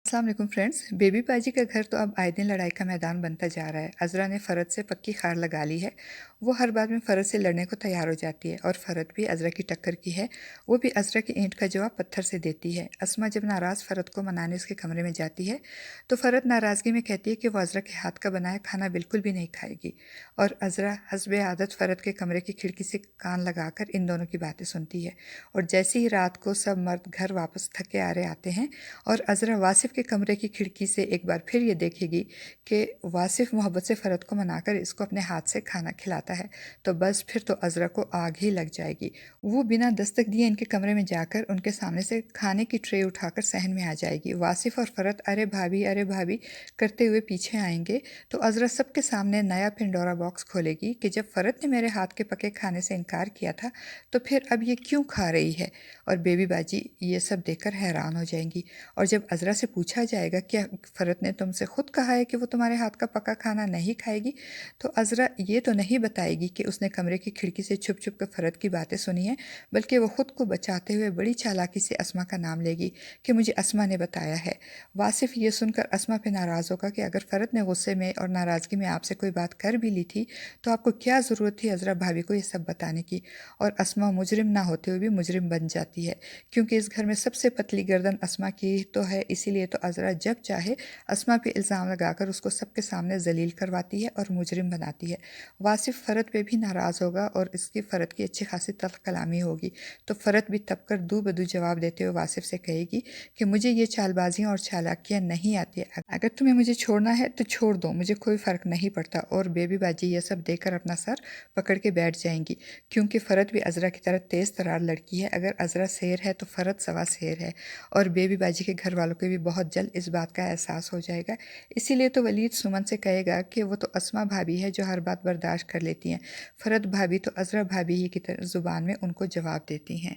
अस्सलाम वालेकुम friends. Baby पाजी का घर तो अब आए दिन लड़ाई का मैदान बनता जा रहा है। अज़रा ने फ़रत से पक्की खार लगा ली है। वो हर बात में फ़रत से लड़ने को तैयार हो जाती है और फ़रत भी अज़रा की टक्कर की है। वो भी अज़रा की ईंट का जवाब पत्थर से देती है। अस्मा जब नाराज़ फ़रत को मनाने उसके कमरे में जाती है तो फ़रत नाराज़गी में कहती है कि वो अज़रा के हाथ का बनाया खाना बिल्कुल भी नहीं खाएगी। और अज़रा हस्बे आदत फ़रत के कमरे की खिड़की से कान लगाकर इन दोनों की बातें सुनती है। और जैसे ही रात को सब मर्द घर वापस थके आ रहे आते हैं और अज़रा वासिफ़ के कमरे की खिड़की से एक बार फिर ये देखेगी कि वासिफ़ मोहब्बत से फ़रत को मनाकर इसको अपने हाथ से खाना खिलाता है, तो बस फिर तो अज़रा को आग ही लग जाएगी। वो बिना दस्तक दिए इनके कमरे में जाकर उनके सामने से खाने की ट्रे उठाकर सहन में आ जाएगी। वासिफ़ और फ़रत अरे भाभी करते हुए पीछे आएंगे तो अज़रा सबके सामने नया पिंडोरा बॉक्स खोलेगी कि जब फ़रत ने मेरे हाथ के पके खाने से इनकार किया था तो फिर अब ये क्यों खा रही है। और बेबी बाजी ये सब देखकर हैरान हो जाएंगी। और जब अज़रा से पूछा जाएगा क्या फ़रत ने तुमसे खुद कहा है कि वो तुम्हारे हाथ का पका खाना नहीं खाएगी, तो अज़रा ये तो नहीं बताएगी कि उसने कमरे की खिड़की से छुप छुप कर फ़रत की बातें सुनी हैं, बल्कि वो खुद को बचाते हुए बड़ी चालाकी से अस्मा का नाम लेगी कि मुझे अस्मा ने बताया है। वासिफ़ ये सुनकर अस्मा पे नाराज़ होगा कि अगर फ़रत ने गुस्से में और नाराज़गी में आपसे कोई बात कर भी ली थी तो आपको क्या ज़रूरत थी अज़रा भाभी को ये सब बताने की। और अस्मा मुजरिम ना होते हुए भी मुजरिम बन जाती है, क्योंकि इस घर में सबसे पतली गर्दन अस्मा की तो है, इसीलिए तो अज़रा जब चाहे अस्मा पे इल्ज़ाम लगाकर उसको सबके सामने जलील करवाती है और मुजरिम बनाती है। वासिफ़ फ़रत पे भी नाराज़ होगा और इसकी फ़रत की अच्छी खासी तल्ख़ कलामी होगी, तो फ़रत भी तब कर दू बदू जवाब देते हुए वासिफ़ से कहेगी कि मुझे ये चालबाजियाँ और चालाकियाँ नहीं आती है, अगर तुम्हें मुझे छोड़ना है तो छोड़ दो, मुझे कोई फ़र्क नहीं पड़ता। और बेबी बाजी ये सब देखकर अपना सर पकड़ के बैठ जाएंगी, क्योंकि फ़रत भी अज़रा की तरह तेज़ तरार लड़की है। अगर अज़रा शेर है तो फ़रत सवा शेर है। और बेबी बाजी के घर वालों को भी बहुत जल्द इस बात का एहसास हो जाएगा। इसीलिए तो वलीद सुमन से कहेगा कि वो तो अस्मा भाभी है जो हर बात बर्दाश्त कर लेती हैं, फ़रत भाभी तो अज़रा भाभी ही की ज़ुबान में उनको जवाब देती हैं।